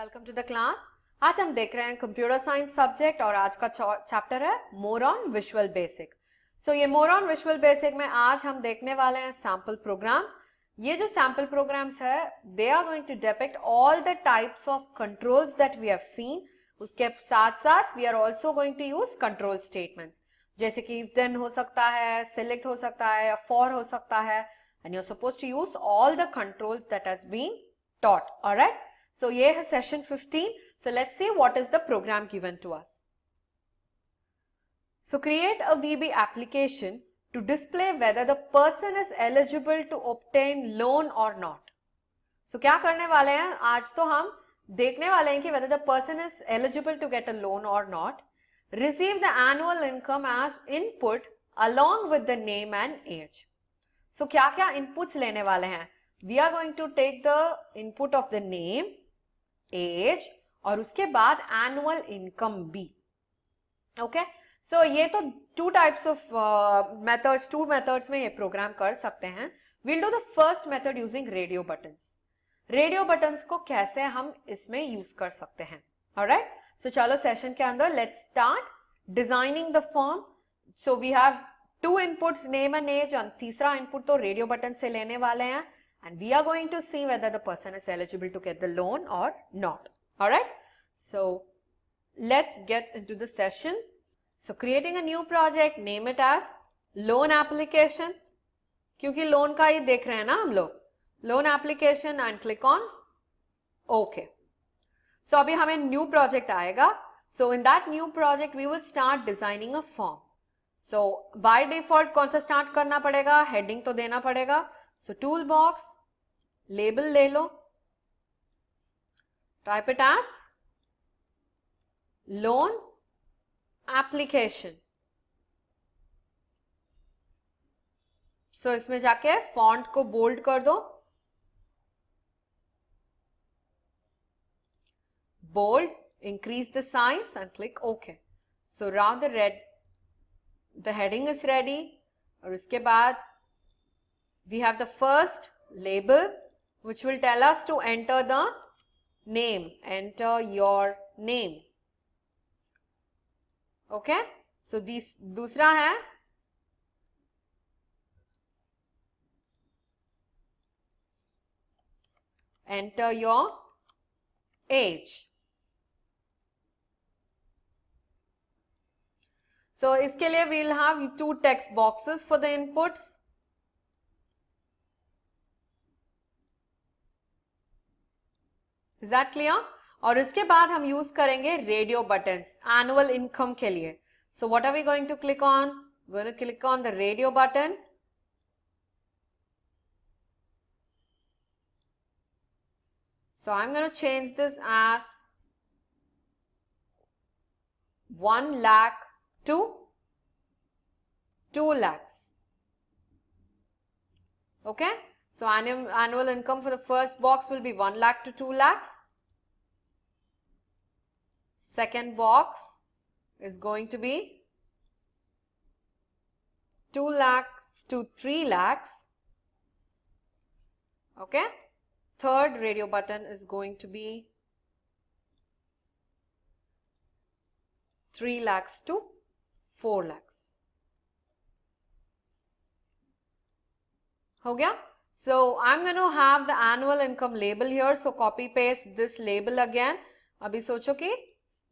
Welcome to the class. आज हम देख रहे हैं कंप्यूटर साइंस सब्जेक्ट और आज का चैप्टर है मोर ऑन विजुअल बेसिक। सो ये मोर ऑन विजुअल बेसिक में आज हम देखने वाले हैं सैंपल प्रोग्राम्स। ये जो सैंपल प्रोग्राम्स है they are going to depict all the types of controls that we have seen. उसके साथ साथ we are also going to use control statements, जैसे कि इफ देन हो सकता है, सिलेक्ट हो सकता है या फॉर हो सकता है, and you are supposed to use all the controls that has been taught. All right, so ये है session 15. So let's see what is the program given to us. So create a VB application to display whether the person is eligible to obtain loan or not. So क्या करने वाले हैं आज, तो हम देखने वाले हैं कि whether the person is eligible to get a loan or not, receive the annual income as input along with the name and age. So क्या क्या inputs लेने वाले हैं? We are going to take the input of the name, age और उसके बाद annual income भी. Okay? So ये तो two types of methods, two methods में ये program कर सकते हैं. We'll do the first method using radio buttons. Radio buttons को कैसे हम इसमें use कर सकते हैं. Alright? So चलो session के अंदर let's start designing the form. So we have two inputs, name and age, और तीसरा input तो radio button से लेने वाले हैं. And we are going to see whether the person is eligible to get the loan or not. All right. So let's get into the session. So creating a new project, name it as loan application. क्योंकि loan का ही देख रहे हैं ना हम लोग. Loan application and click on OK. So अभी हमें new project आएगा. So in that new project we will start designing a form. So by default कौन सा start करना पड़ेगा? Heading तो देना पड़ेगा. So toolbox, label ले लो, type it as loan application. So इसमें जाके font को bold कर दो, bold, increase the size and click OK. So now the heading is ready और उसके बाद we have the first label which will tell us to enter the name. Enter your name. Okay? So दूसरा है enter your age. So इसके लिए we will have two text boxes for the inputs. Is that clear? और इसके बाद हम use करेंगे radio buttons annual income के लिए. So what are we going to click on? Going to click on the radio button. So I'm going to change this as 1 lakh to 2 lakhs. Okay? So annual income for the first box will be 1 lakh to 2 lakhs. Second box is going to be 2 lakhs to 3 lakhs. Okay. Third radio button is going to be 3 lakhs to 4 lakhs. हो गया? So I'm going to have the annual income label here. So copy paste this label again. अभी सोचो कि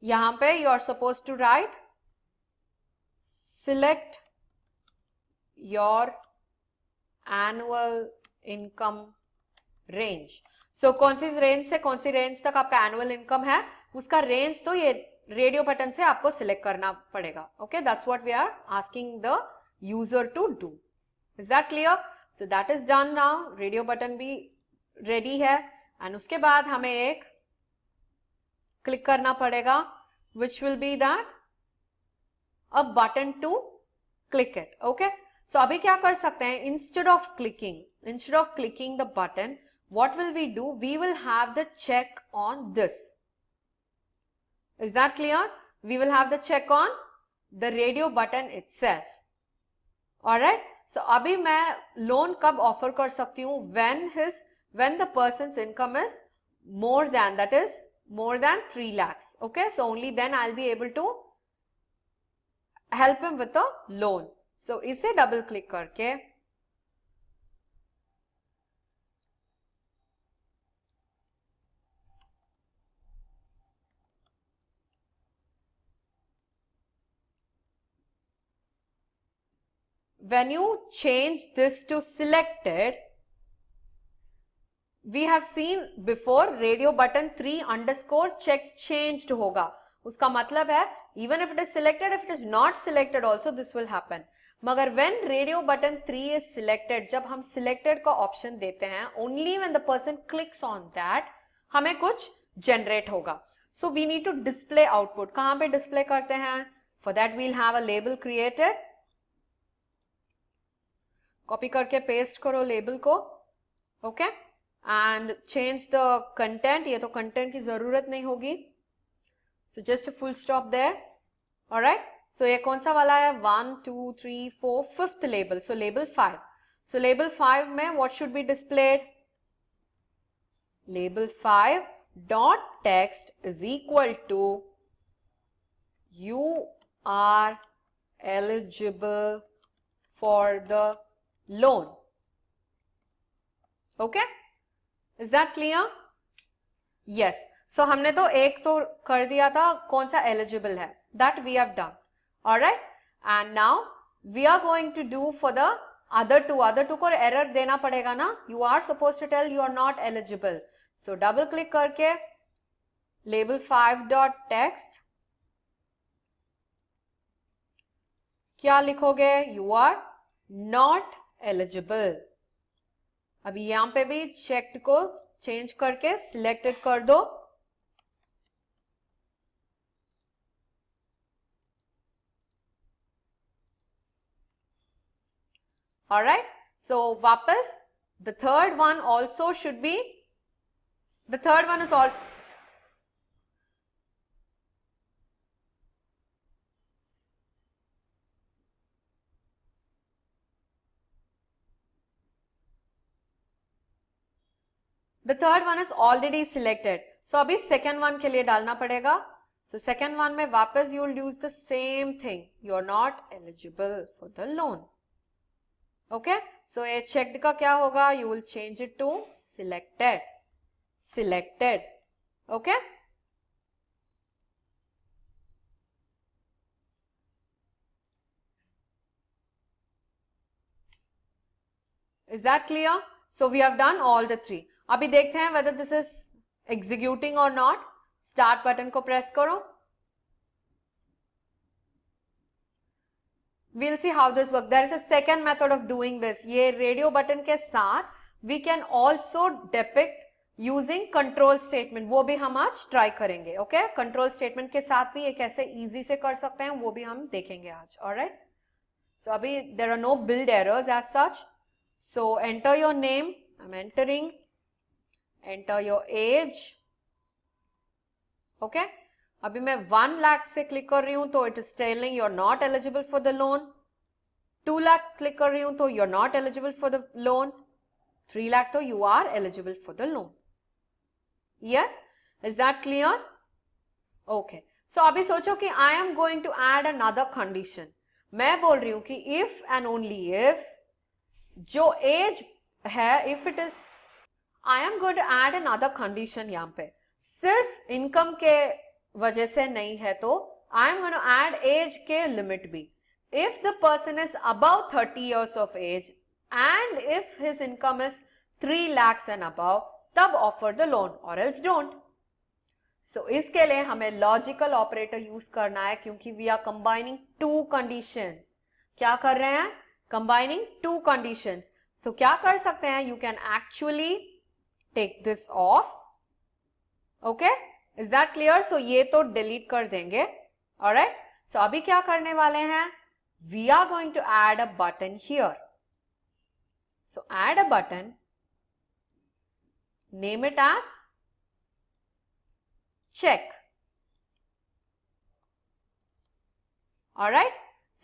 यहाँ पे you are supposed to write select your annual income range. So कौन सी range से कौन सी रेंज तक आपका annual income है, उसका रेंज तो ये रेडियो बटन से आपको सिलेक्ट करना पड़ेगा. Okay, that's what we are asking the user to do. Is that clear? So that is done now. Radio button भी रेडी है एंड उसके बाद हमें एक क्लिक करना पड़ेगा which will be that a button to click it. Okay, so अभी क्या कर सकते हैं, instead of clicking the button, what will we do? We will have the check on this. Is that clear? We will have the check on the radio button itself. Alright, so अभी मैं loan कब offer कर सकती हूँ? when the person's income is more than, that is more than 3 lakhs. Okay, so only then I'll be able to help him with a loan. So इसे double click करके when you change this to selected, we have seen before radio button 3 underscore check changed होगा. उसका मतलब है even if it is selected, if it is not selected also this will happen. मगर when radio button 3 is selected, जब हम selected का option देते हैं, only when the person clicks on that हमें कुछ generate होगा. So we need to display output. कहाँ पे display करते हैं? For that we'll have a label created. Copy करके paste करो label को. Okay? And change the content. ये तो content की जरूरत नहीं होगी. So just a full stop there. Alright? So ये कौन सा वाला है? 1, 2, 3, 4, 5th label. So label 5. So label 5 में what should be displayed? Label 5 dot text is equal to you are eligible for the loan. Okay? Is that clear? Yes. So हमने तो एक तो कर दिया था कौन सा eligible है. That we have done. Alright? And now we are going to do for the other two. Other two को error देना पड़ेगा ना. You are supposed to tell you are not eligible. So double click करके label 5 dot text. क्या लिखोगे? You are not eligible. अभी यहाँ पे भी checked को change करके selected कर दो. Alright, so वापस the third one also should be, the third one is all, the third one is already selected. So अभी second one के लिए डालना पड़ेगा. So second one में वापस you will use the same thing. You are not eligible for the loan. Okay, so ये checked का क्या होगा? You will change it to selected. Selected. Okay. Is that clear? So we have done all the three. अभी देखते हैं whether this is executing or not. Start button को press करो. We'll see how this works. There is a second method of doing this. ये radio button के साथ we can also depict using control statement. वो भी हम आज try करेंगे. Okay? Control statement के साथ भी ये कैसे easy से कर सकते हैं वो भी हम देखेंगे आज. Alright? So अभी there are no build errors as such. So enter your name. I'm entering. Enter your age. Okay? अभी मैं 1 लाख से क्लिक कर रही हूं तो it is telling you are not eligible for the loan. 2 lakh click कर रही हूं तो you are not eligible for the loan. 3 lakh तो you are eligible for the loan. Yes? Is that clear? Okay. So अभी सोचो कि I am going to add another condition. मैं बोल रही हूं कि if and only if जो age है, if it is, I am going to add another condition यहाँ पे. सिर्फ इनकम के वजह से नहीं है तो I am going to add age के लिमिट भी. If the person is above 30 years of age and if his income is 3 lakhs and above, तब offer the loan or else don't. So इसके लिए हमें logical operator use करना है क्योंकि we are combining two conditions. क्या कर रहे हैं? Combining two conditions. So क्या कर सकते हैं? You can actually take this off. Okay? Is that clear? So ये तो delete कर देंगे. Alright? So अभी क्या करने वाले हैं? We are going to add a button here. So add a button. Name it as check. Alright?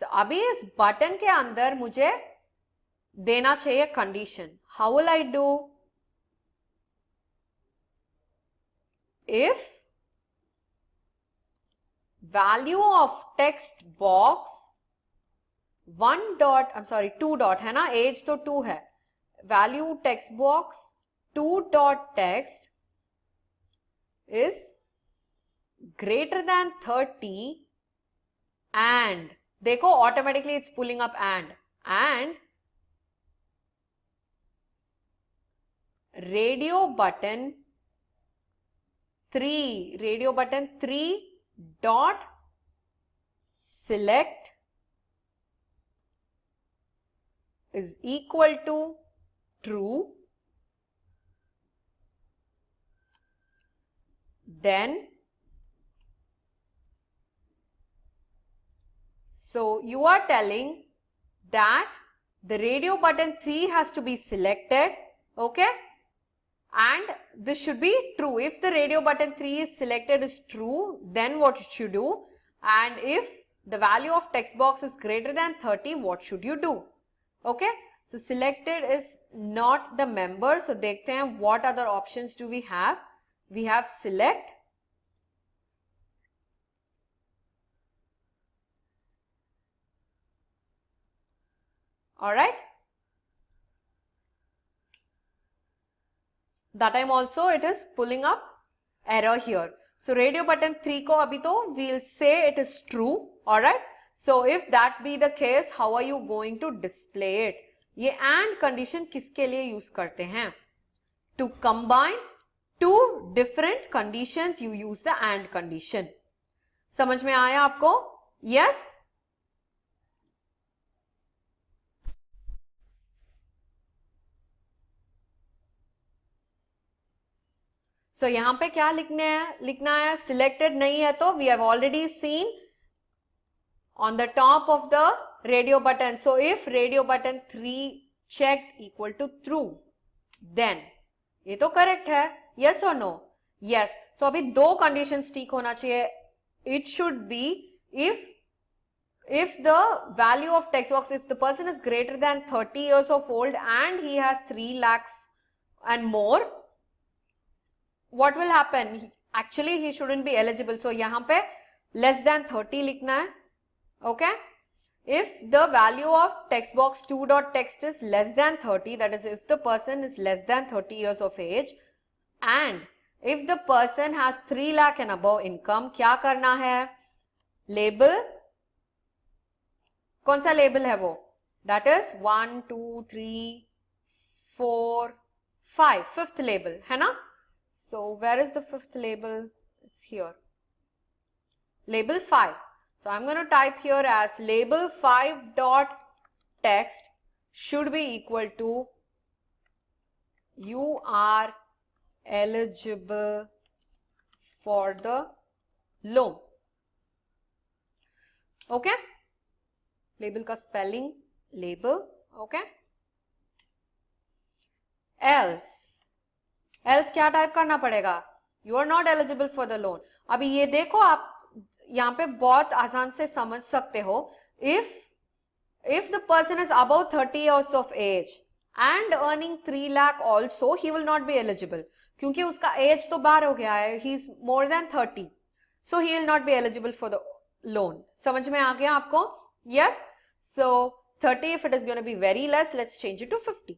So अभी इस button के अंदर मुझे देना चाहिए condition. How will I do? If value of text box 2 dot है ना, एज तो 2 है, value text box 2 dot text is greater than 30 and, देखो automatically it's pulling up and radio button 3 dot select is equal to true, then so you are telling that the radio button 3 has to be selected, okay, and this should be true. If the radio button 3 is selected is true, then what should you do? And if the value of text box is greater than 30, what should you do? Okay, so selected is not the member. So dekhte hain what other options do we have? We have select, all right. That time also it is pulling up error here. So radio button 3 ko abhi to we'll say it is true, all right. So if that be the case, how are you going to display it? ये and condition किसके लिए use करते हैं? To combine two different conditions, you use the and condition. समझ में आया आपको? Yes? So यहां पे क्या लिखना है, selected नहीं है तो we have already seen on the top of the radio button. So if radio button 3 checked equal to true, then ये तो correct है, yes or no? Yes. So अभी दो conditions ठीक होना चाहिए. It should be if the value of text box, if the person is greater than 30 years of old and he has 3 lakhs and more, what will happen? Actually he shouldn't be eligible. So यहाँ पे less than 30 लिखना है. Okay, if the value of text box 2 dot text is less than 30, that is if the person is less than 30 years of age and if the person has 3 lakh and above income, क्या करना है? Label, कौन सा label है वो? That is 1 2 3 4 5, fifth label है ना? So where is the fifth label? It's here, label 5. So I'm going to type here as label 5 dot text should be equal to you are eligible for the loan. Okay, label का spelling label. Okay, else क्या type करना पड़ेगा? You are not eligible for the loan. अभी ये देखो, आप यहाँ पे बहुत आसान से समझ सकते हो. If the person is above 30 years of age and earning 3 lakh also, he will not be eligible. क्योंकि उसका age तो बाहर हो गया है. He is more than 30. So he will not be eligible for the loan. समझ में आ गया आपको? Yes. So 30, if it is going to be very less, let's change it to 50.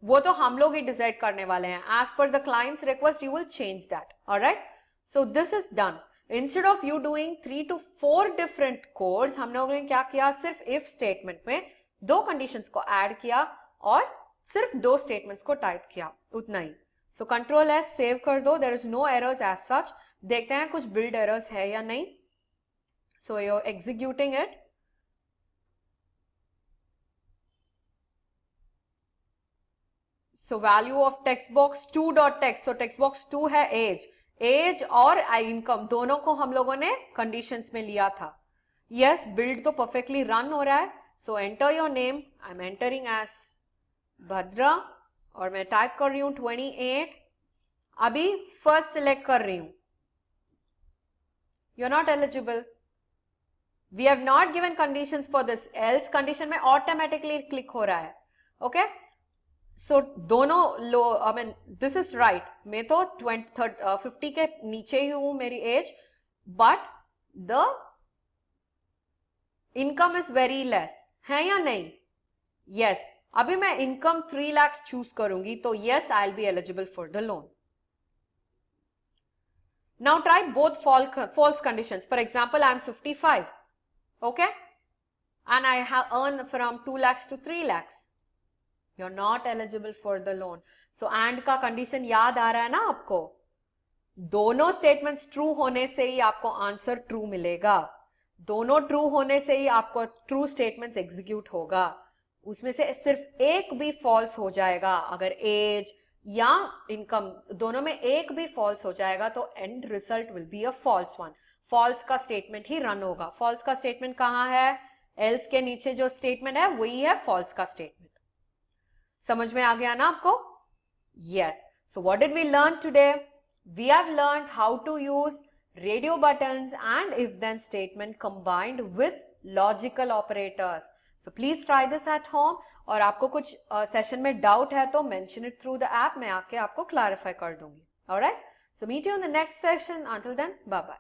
वो तो हम लोग ही डिसाइड करने वाले हैं. As per the client's request, you will change that. Alright. So this is done. Instead of you doing 3 to 4 different codes, हम लोगों ने क्या किया? सिर्फ if statement में 2 conditions को add किया और सिर्फ 2 statements को type किया. उतना ही. So Control S save कर दो. There is no errors as such. देखते हैं कुछ build errors है या नहीं. So you're executing it. So value of text box 2 dot text. So text box 2 है age और इनकम दोनों को हम लोगों ने कंडीशंस में लिया था. यस, बिल्ड तो परफेक्टली रन हो रहा है. So enter your name. I am entering as Bhadra और मैं टाइप कर रही हूं 28. अभी फर्स्ट सिलेक्ट कर रही हूं. You are not eligible. We have not given conditions for this. Else condition में ऑटोमेटिकली क्लिक हो रहा है. ओके, सो दोनों लो, I mean this is right. मैं तो 50 के नीचे ही हूं मेरी age, but the income is very less, है या नहीं? यस, अभी मैं इनकम 3 लाख चूज करूंगी तो yes I will be eligible for the loan. Now try both false conditions. For example, I am 55, okay, and I have earned from 2 lakhs to 3 lakhs. You're not eligible for the loan. So and का condition याद आ रहा है ना आपको? दोनों statements true होने से ही आपको आंसर true मिलेगा. दोनों true होने से ही आपको true statements execute होगा. उसमें से सिर्फ एक भी false हो जाएगा. अगर age या इनकम दोनों में एक भी फॉल्स हो जाएगा तो end result will be a false one. False का स्टेटमेंट ही रन होगा. फॉल्स का स्टेटमेंट कहां है? एल्स के नीचे जो स्टेटमेंट है वही है फॉल्स का स्टेटमेंट. समझ में आ गया ना आपको? Yes. So what did we learn today? We have learned how to use radio buttons and if then statement combined with logical operators. So please try this at home. और आपको कुछ session में doubt है तो mention it through the app. मैं आके आपको clarify कर दूंगी. Alright, so meet you in the next session. Until then, bye bye.